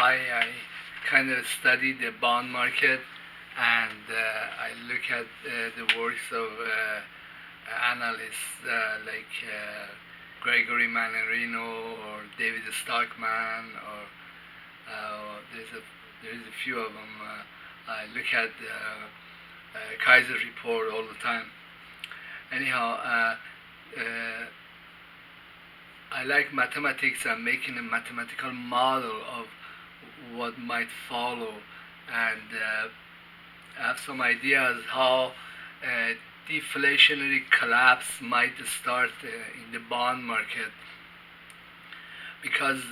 I kind of study the bond market, and I look at the works of analysts like Gregory Mannarino or David Stockman, or there's a few of them. I look at Kaiser report all the time. Anyhow, I like mathematics and making a mathematical model of what might follow, and I have some ideas how deflationary collapse might start in the bond market, because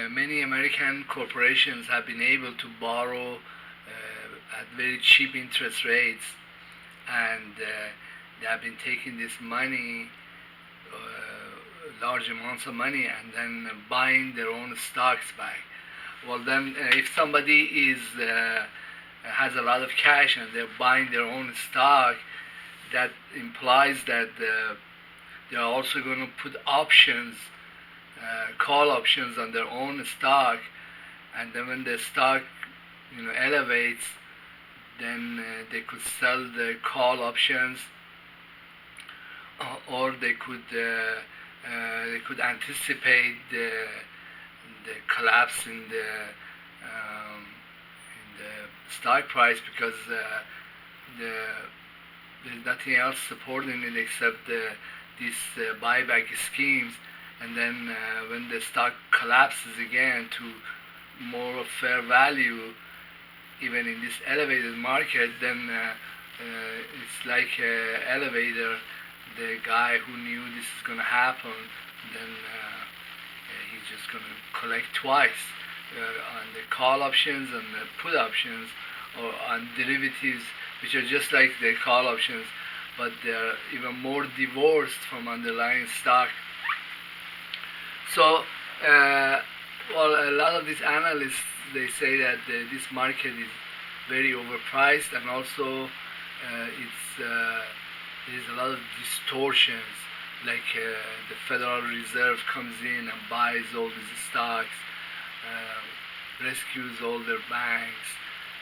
many American corporations have been able to borrow at very cheap interest rates, and they have been taking this money, large amounts of money, and then buying their own stocks back. Well, then if somebody has a lot of cash and they're buying their own stock, that implies that they're also going to put options, call options on their own stock, and then when the stock elevates, then they could sell the call options, or they could anticipate the collapse in the stock price, because there's nothing else supporting it except these buyback schemes. And then when the stock collapses again to more of fair value, even in this elevated market, then it's like an elevator. The guy who knew this is going to happen, then he's just going to collect twice on the call options and the put options, or on derivatives, which are just like the call options, but they're even more divorced from underlying stock. So, well, a lot of these analysts, they say that this market is very overpriced, and also there's a lot of distortions, like the Federal Reserve comes in and buys all these stocks, rescues all their banks,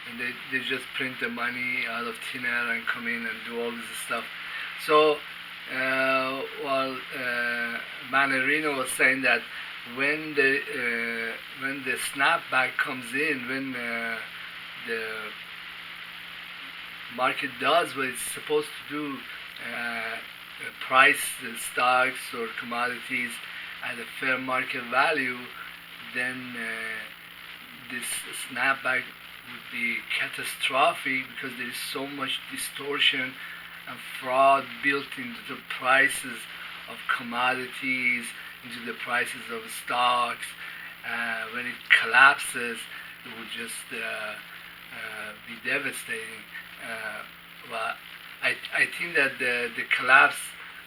and they just print the money out of thin air and come in and do all this stuff. So while Mannarino was saying that when the snapback comes in, when the market does what it's supposed to do, price stocks or commodities at a fair market value, then this snapback would be catastrophic, because there is so much distortion and fraud built into the prices of commodities, into the prices of stocks. When it collapses, it would just be devastating. Well, I think that the collapse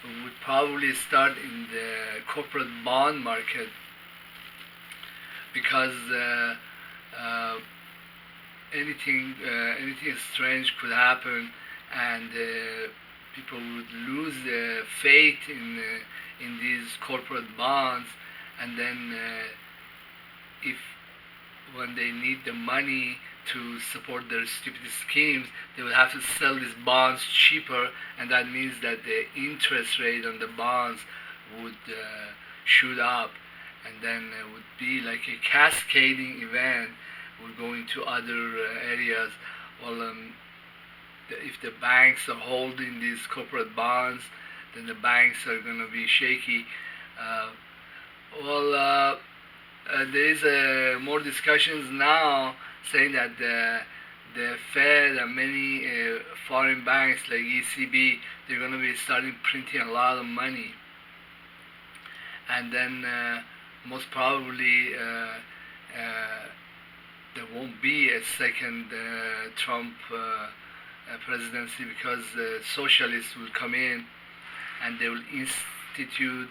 would probably start in the corporate bond market, because anything strange could happen, and people would lose faith in these corporate bonds, and then if when they need the money to support their stupid schemes, they will have to sell these bonds cheaper, and that means that the interest rate on the bonds would shoot up, and then it would be like a cascading event. We're going to other areas. Well, if the banks are holding these corporate bonds, then the banks are going to be shaky. There is more discussions now saying that the Fed and many foreign banks like ECB, they're going to be starting printing a lot of money, and then most probably there won't be a second Trump presidency, because socialists will come in and they will institute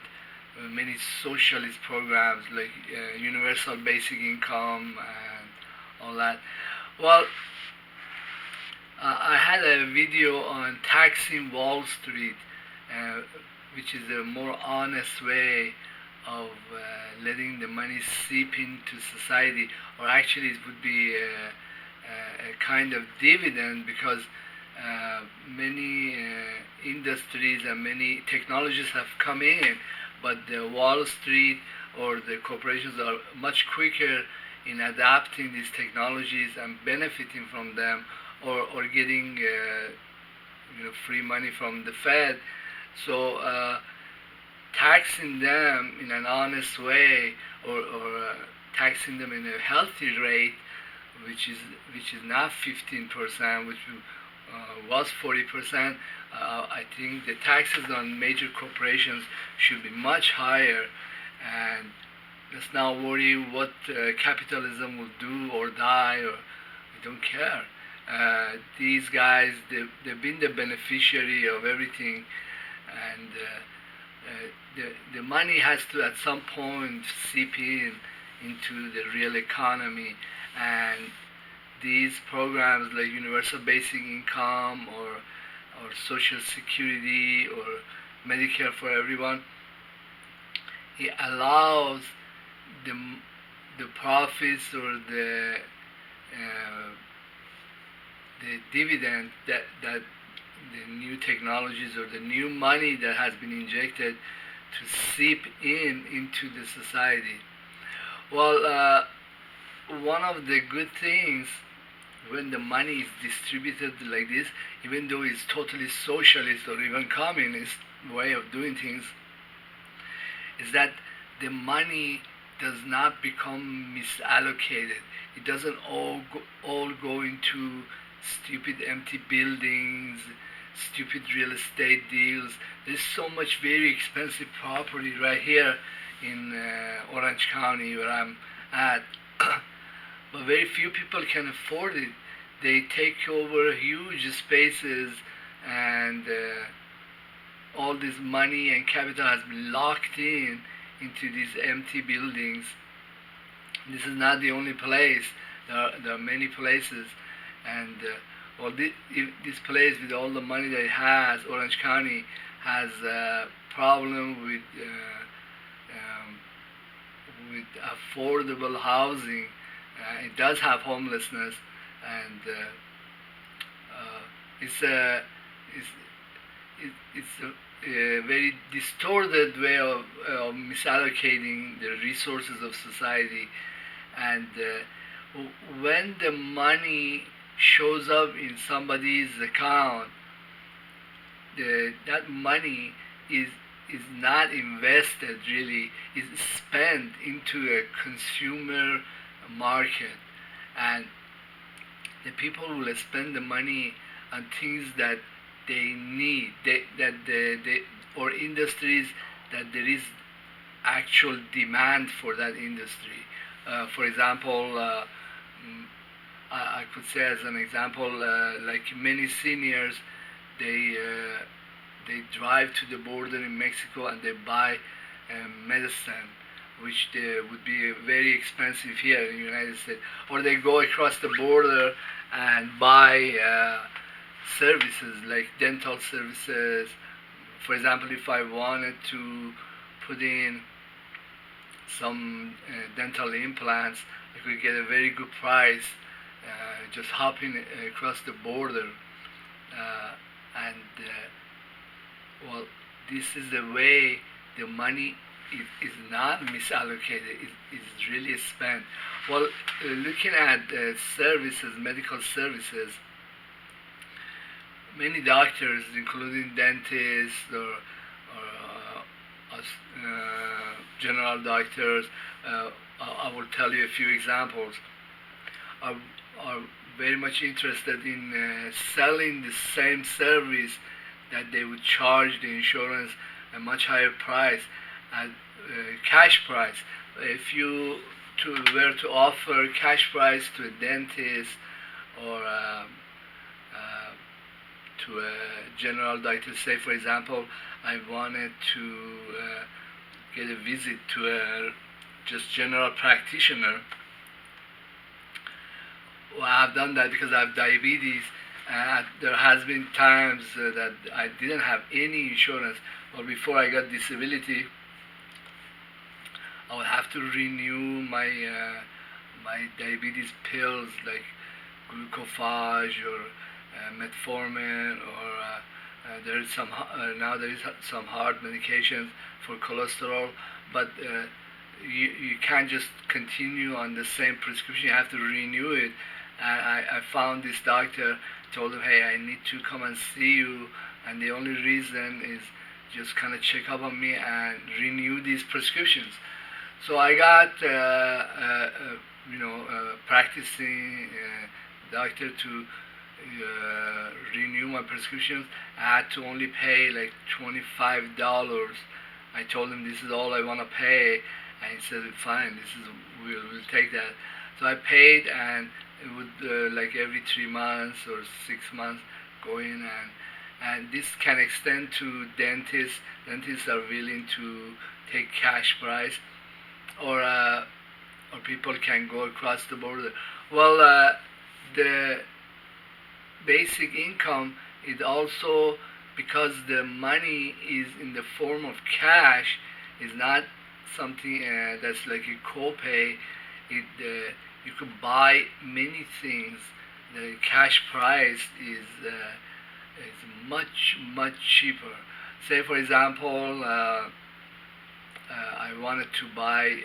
many socialist programs like universal basic income and all that. Well, I had a video on taxing Wall Street, which is a more honest way letting the money seep into society, or actually it would be a kind of dividend, because many industries and many technologies have come in, but the Wall Street or the corporations are much quicker in adapting these technologies and benefiting from them, or getting free money from the Fed. So taxing them in an honest way, or taxing them in a healthy rate, which is not 15%, which was 40%. I think the taxes on major corporations should be much higher, and let's not worry what capitalism will do or die, or we don't care. These guys, they've been the beneficiary of everything, and the money has to at some point seep into the real economy, and these programs like universal basic income, or social security, or Medicare for everyone, it allows the the profits, or uh, the dividend that the new technologies or the new money that has been injected to seep into the society. Well, one of the good things when the money is distributed like this, even though it's totally socialist or even communist way of doing things, is that the money does not become misallocated. It doesn't all go into stupid empty buildings, stupid real estate deals. There's so much very expensive property right here in Orange County where I'm at, but very few people can afford it. They take over huge spaces, and all this money and capital has been locked into these empty buildings. This is not the only place. There are many places, and this place, with all the money that it has, Orange County has a problem with affordable housing. It does have homelessness, and it's a it's, it's a very distorted way of misallocating the resources of society. And when the money shows up in somebody's account, that money is not invested really, is spent into a consumer market, and the people will spend the money on things that they need, or industries that there is actual demand for that industry. For example, I could say as an example, like many seniors, they drive to the border in Mexico and they buy medicine, which would be very expensive here in the United States. Or they go across the border and buy services like dental services. For example, if I wanted to put in some dental implants, I could get a very good price just hopping across the border. And well, this is the way the money is not misallocated, it is really spent. Well, looking at services, medical services, many doctors, including dentists or general doctors, I will tell you a few examples, are very much interested in selling the same service that they would charge the insurance a much higher price, at cash price. If you were to offer cash price to a dentist, or to a general doctor, say for example, I wanted to get a visit to a just general practitioner. Well, I've done that because I have diabetes. There has been times that I didn't have any insurance, or before I got disability, I would have to renew my diabetes pills like glucophage or metformin, or there is now there is some hard medications for cholesterol, but you can't just continue on the same prescription. You have to renew it. And I found this doctor, told him, hey, I need to come and see you, and the only reason is just kind of check up on me and renew these prescriptions. So I got practicing doctor to renew my prescriptions. I had to only pay like $25. I told him this is all I want to pay, and he said fine, we'll take that. So I paid, and it would like every 3 months or 6 months go in, and this can extend to dentists. Dentists are willing to take cash price, or people can go across the border. Well, the basic income is also, because the money is in the form of cash, is not something that's like a copay. You could buy many things. The cash price is much cheaper. Say for example, I wanted to buy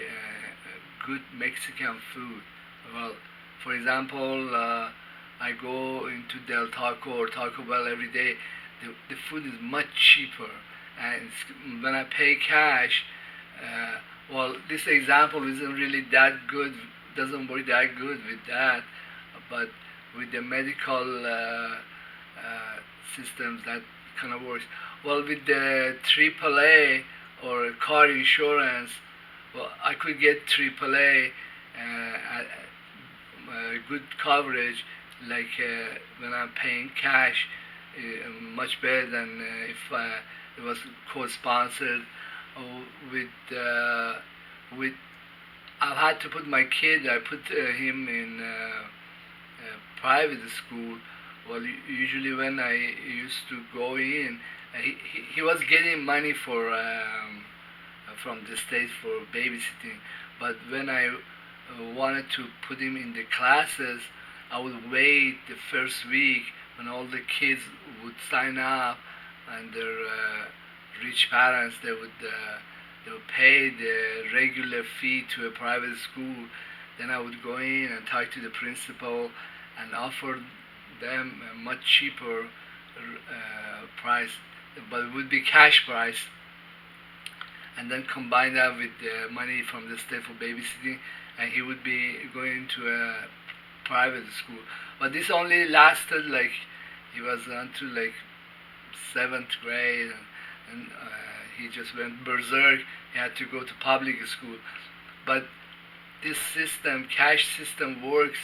good Mexican food. Well, for example, I go into Del Taco or Taco Bell every day. The food is much cheaper, and when I pay cash, well, this example isn't really that good, doesn't work that good with that, but with the medical systems that kind of works. Well, with the AAA or car insurance, well, I could get AAA at good coverage, like when I'm paying cash, much better than if it was co-sponsored. With I've had to put my kid. I put him in private school. Well, usually when I used to go in, he was getting money from the state for babysitting. But when I wanted to put him in the classes, I would wait the first week when all the kids would sign up, and their rich parents, they would pay the regular fee to a private school. Then I would go in and talk to the principal and offer them a much cheaper price, but it would be cash price, and then combine that with the money from the state for babysitting, and he would be going to a private school. But this only lasted like, he was until like 7th grade, and he just went berserk. He had to go to public school. But this system, cash system, works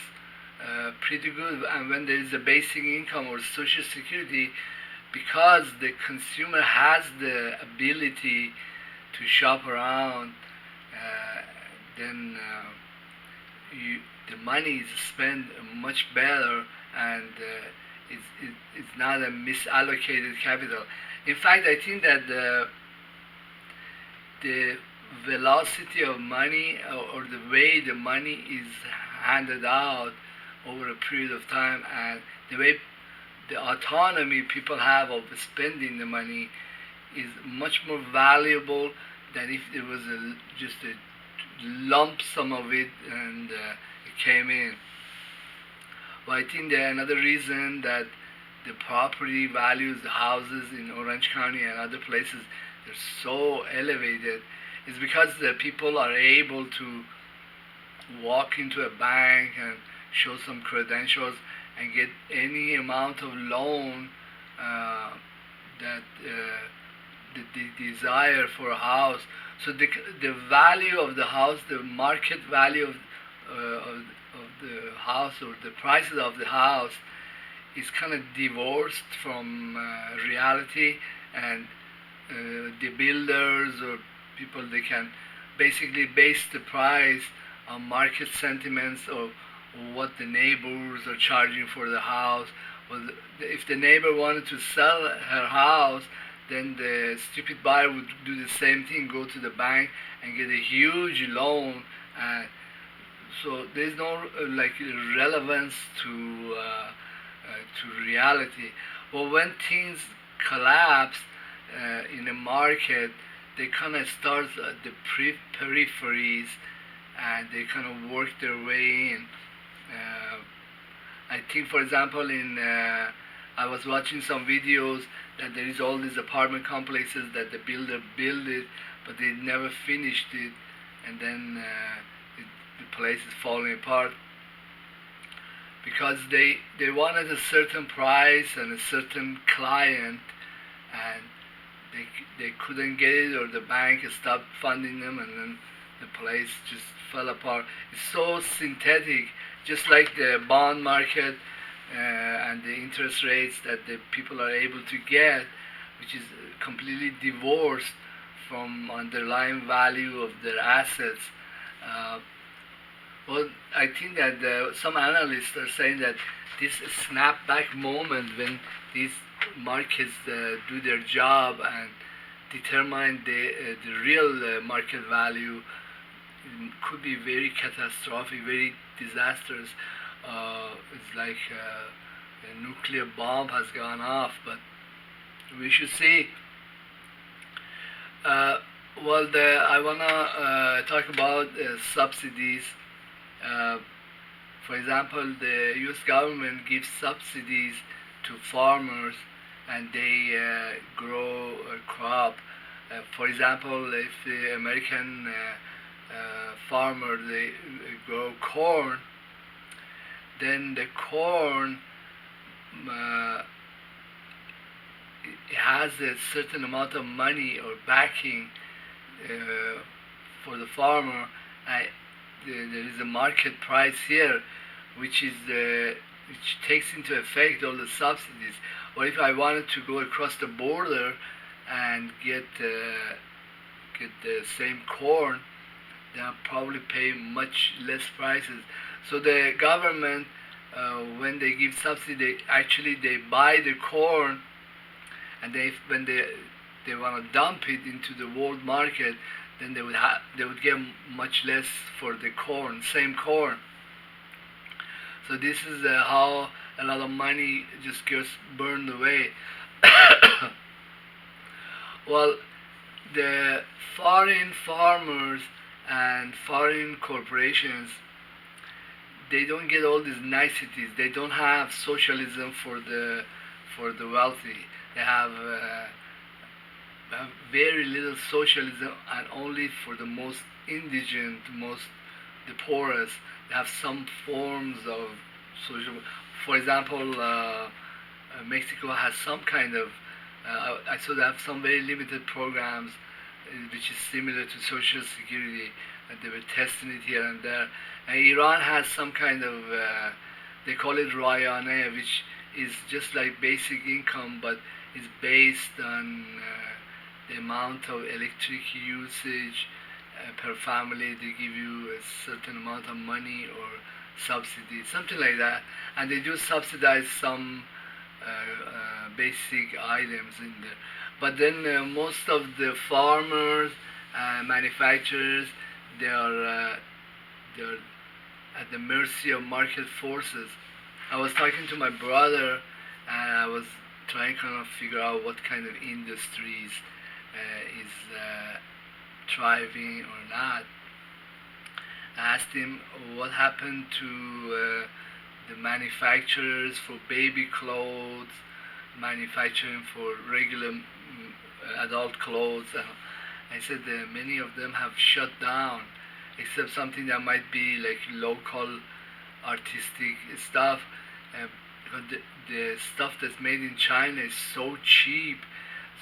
pretty good. And when there is a basic income or social security, because the consumer has the ability to shop around, then the money is spent much better, and it's not a misallocated capital. In fact, I think that the velocity of money, or the way the money is handed out over a period of time, and the way the autonomy people have of spending the money, is much more valuable than if it was just a lump sum of it, and it came in. Well, I think that another reason that the property values, the houses in Orange County and other places, they're so elevated, is because the people are able to walk into a bank and show some credentials and get any amount of loan that the desire for a house. So the value of the house, the market value of the house, or the prices of the house, is kind of divorced from reality, and the builders or people, they can basically base the price on market sentiments, or what the neighbors are charging for the house. Well, if the neighbor wanted to sell her house, then the stupid buyer would do the same thing, go to the bank and get a huge loan. And so there's no like relevance to reality. Well, when things collapse in a market, they kind of start at the peripheries, and they kind of work their way in. Uh, I think, for example, I was watching some videos that there is all these apartment complexes that the builder built it, but they never finished it, and then the place is falling apart because they wanted a certain price and a certain client, and they couldn't get it, or the bank stopped funding them, and then the place just fell apart. It's so synthetic, just like the bond market and the interest rates that the people are able to get, which is completely divorced from underlying value of their assets. Uh, well, I think that some analysts are saying that this snapback moment when these markets do their job and determine the real market value could be very catastrophic, very disastrous. It's like a nuclear bomb has gone off, but we should see. Uh, I wanna talk about subsidies. Uh, for example, the U.S. government gives subsidies to farmers, and they grow a crop. For example, if the American farmer they grow corn, then the corn uh, it has a certain amount of money or backing for the farmer. There is a market price here, which is which takes into effect all the subsidies. Or if I wanted to go across the border and get the same corn, then I'll probably pay much less prices. So the government, when they give subsidy, actually they buy the corn, and when they want to dump it into the world market, then they would get much less for the corn, same corn. So this is how a lot of money just gets burned away. Well, the foreign farmers and foreign corporations, they don't get all these niceties. They don't have socialism for the wealthy. They have very little socialism, and only for the most indigent, the poorest. They have some forms of social. For example, Mexico has some kind of. I saw they have some very limited programs, which is similar to Social Security, and they were testing it here and there. And Iran has some kind of. They call it Rayane, which is just like basic income, but is based on the amount of electric usage per family. They give you a certain amount of money or subsidy, something like that, and they do subsidize some basic items in there. But then most of the farmers and manufacturers, they're at the mercy of market forces. I was talking to my brother, and I was trying to kind of figure out what kind of industries is thriving or not. I asked him what happened to the manufacturers for baby clothes, manufacturing for regular adult clothes. I said that many of them have shut down, except something that might be like local artistic stuff. Because the stuff that's made in China is so cheap,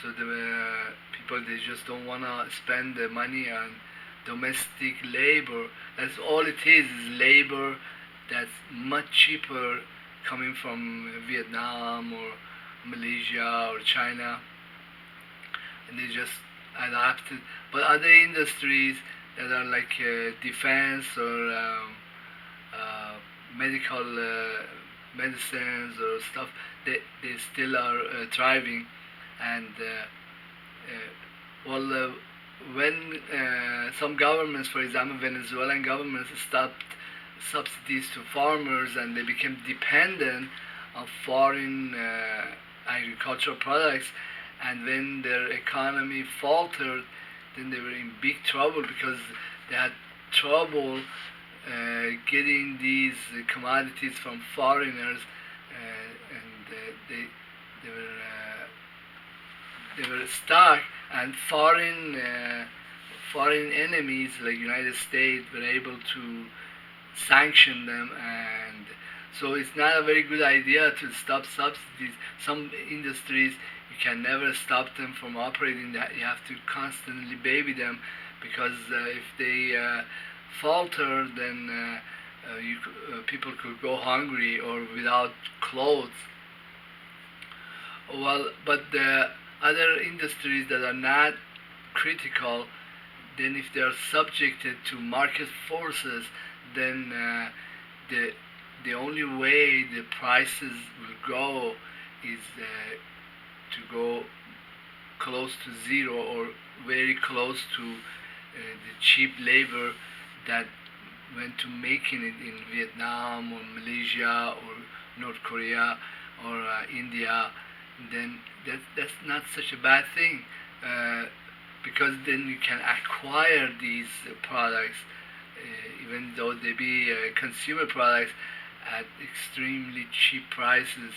so the people, they just don't want to spend the money on domestic labor. That's all it is labor that's much cheaper coming from Vietnam or Malaysia or China, and they just adapted. But other industries that are like defense or medical medicines or stuff, they still are thriving. And Well, when some governments, for example, Venezuelan governments stopped subsidies to farmers and they became dependent on foreign agricultural products, and when their economy faltered, then they were in big trouble because they had trouble getting these commodities from foreigners, and they were stuck, and foreign enemies like United States were able to sanction them, and so it's not a very good idea to stop subsidies. Some industries you can never stop them from operating. That you have to constantly baby them, because if they falter, then people could go hungry or without clothes. Well, but the other industries that are not critical, then if they are subjected to market forces, then the the only way the prices will go is to go close to zero, or very close to the cheap labor that went to making it in Vietnam or Malaysia or North Korea or India. Then that's not such a bad thing, because then you can acquire these products, even though they be consumer products, at extremely cheap prices,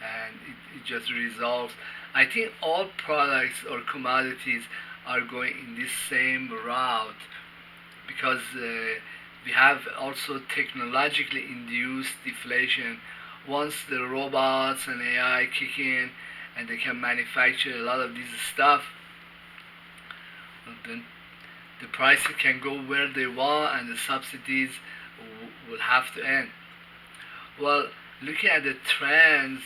and it just resolves. I think all products or commodities are going in this same route, because we have also technologically induced deflation. Once the robots and AI kick in and they can manufacture a lot of this stuff, then the prices can go where they want and the subsidies will have to end. Well, looking at the trends,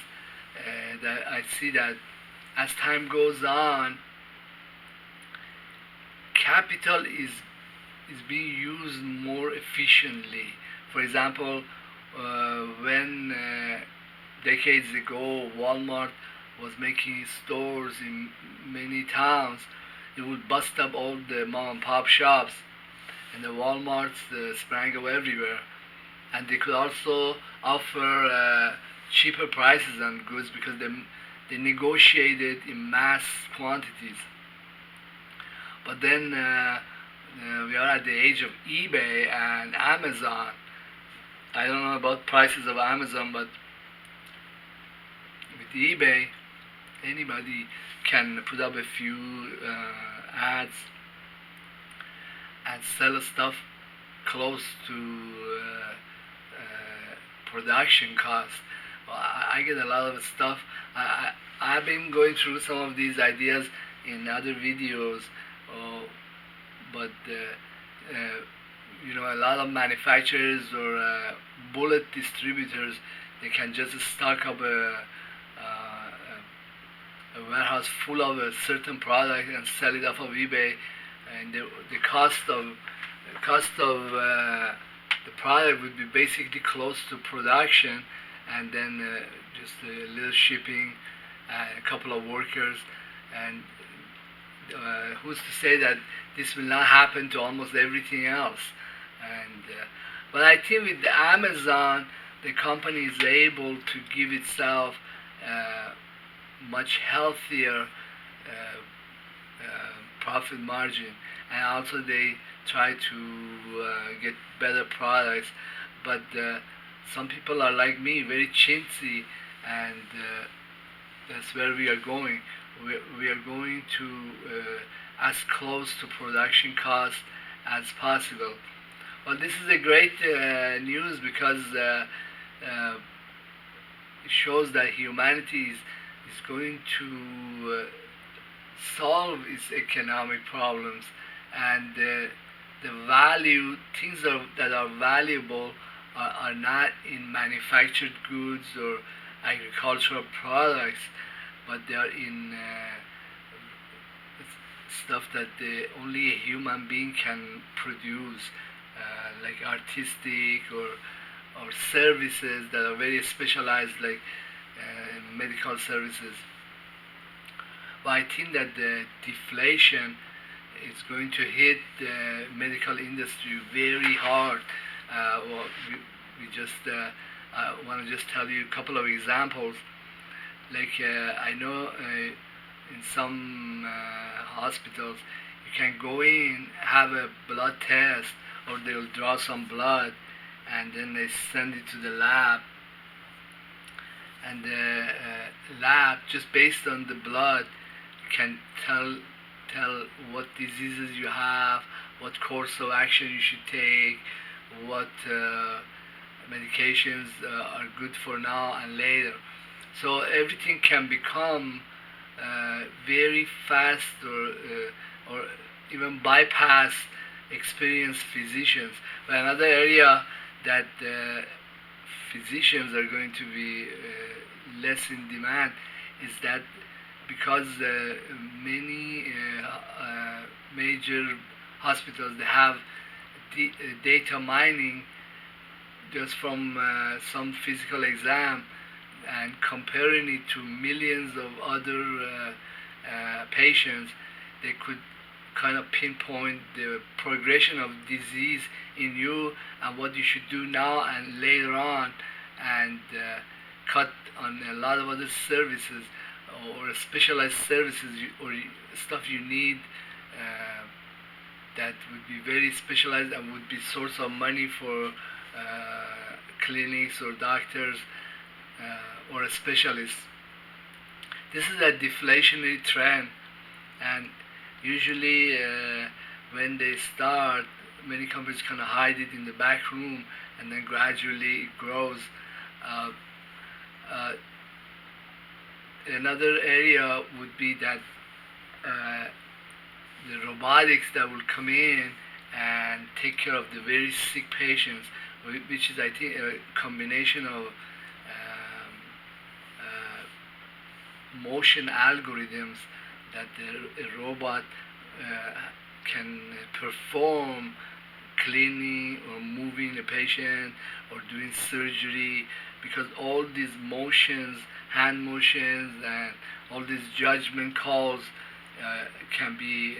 that I see that as time goes on, capital is being used more efficiently. For example, when decades ago Walmart was making stores in many towns, it would bust up all the mom and pop shops, and the Walmarts sprang up everywhere. And they could also offer cheaper prices on goods because they negotiated in mass quantities. But then we are at the age of eBay and Amazon. I don't know about prices of Amazon, but with eBay, anybody can put up a few ads and sell stuff close to production cost. Well, I get a lot of stuff. I've been going through some of these ideas in other videos, but a lot of manufacturers or bullet distributors, they can just stock up a warehouse full of a certain product and sell it off of eBay, and the cost of the product would be basically close to production, and then just a little shipping, a couple of workers, and who's to say that this will not happen to almost everything else? And but I think with Amazon, the company is able to give itself much healthier profit margin, and also they try to get better products. But some people are like me, very chintzy, and that's where we are going. We are going to as close to production cost as possible. Well, this is a great news, because it shows that humanity is going to solve its economic problems, and the things that are valuable are not in manufactured goods or agricultural products, but they are in stuff that only a human being can produce, like artistic or services that are very specialized, like medical services. but I think that the deflation is going to hit the medical industry very hard. Well, we just I want to just tell you a couple of examples. Like I know in some hospitals, you can go in, have a blood test, or they'll draw some blood, and then they send it to the lab, and the lab, just based on the blood, can tell what diseases you have, what course of action you should take, what medications are good for now and later. So everything can become very fast, or even bypass experienced physicians. But another area that physicians are going to be less in demand is that because many major hospitals, they have data mining just from some physical exam, and comparing it to millions of other patients, they could kind of pinpoint the progression of disease in you and what you should do now and later on, and cut on a lot of other services or specialized services or stuff you need that would be very specialized and would be source of money for clinics or doctors or specialists. This is a deflationary trend, and usually when they start, many companies kind of hide it in the back room, and then gradually it grows. Uh, uh, Another area would be that the robotics that will come in and take care of the very sick patients, which is, I think, a combination of motion algorithms that a robot can perform, cleaning or moving a patient or doing surgery, because all these motions, hand motions, and all these judgment calls can be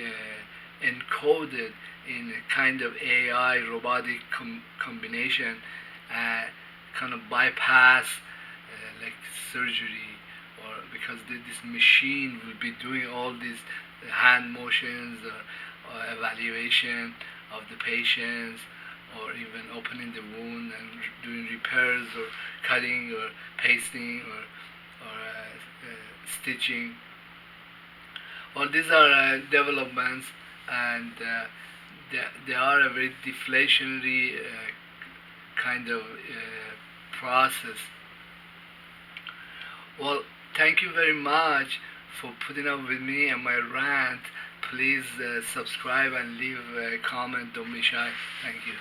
encoded in a kind of AI robotic combination, kind of bypass like surgery, or because this machine will be doing all these hand motions or evaluation of the patients, or even opening the wound and doing repairs or cutting or pasting or stitching. Well, these are developments, and they are a very deflationary kind of process. Well, thank you very much for putting up with me and my rant. Please subscribe and leave a comment. Don't be shy. Thank you.